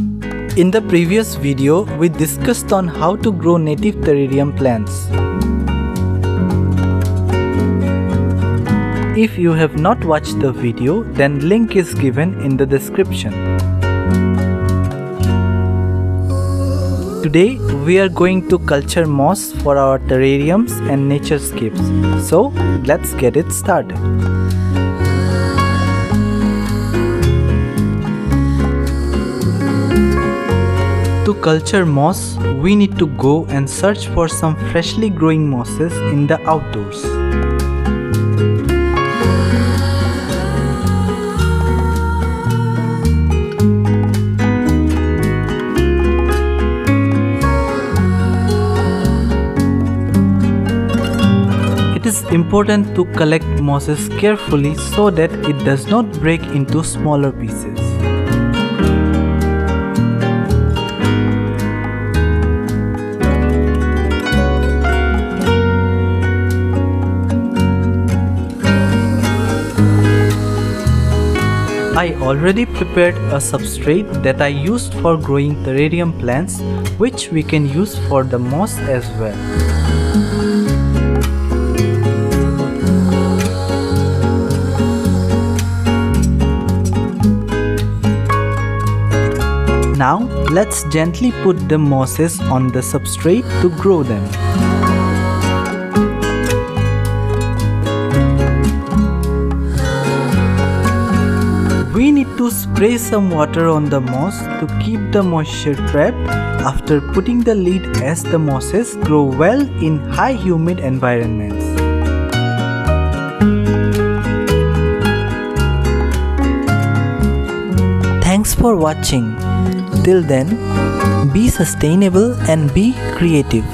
In the previous video, we discussed on how to grow native terrarium plants. If you have not watched the video, then link is given in the description. Today, we are going to culture moss for our terrariums and naturescapes. So, let's get it started. To culture moss, we need to go and search for some freshly growing mosses in the outdoors. It is important to collect mosses carefully so that it does not break into smaller pieces. I already prepared a substrate that I used for growing terrarium plants, which we can use for the moss as well. Now, let's gently put the mosses on the substrate to grow them. We need to spray some water on the moss to keep the moisture trapped after putting the lid as the mosses grow well in high humid environments. Thanks for watching. Till then, be sustainable and be creative.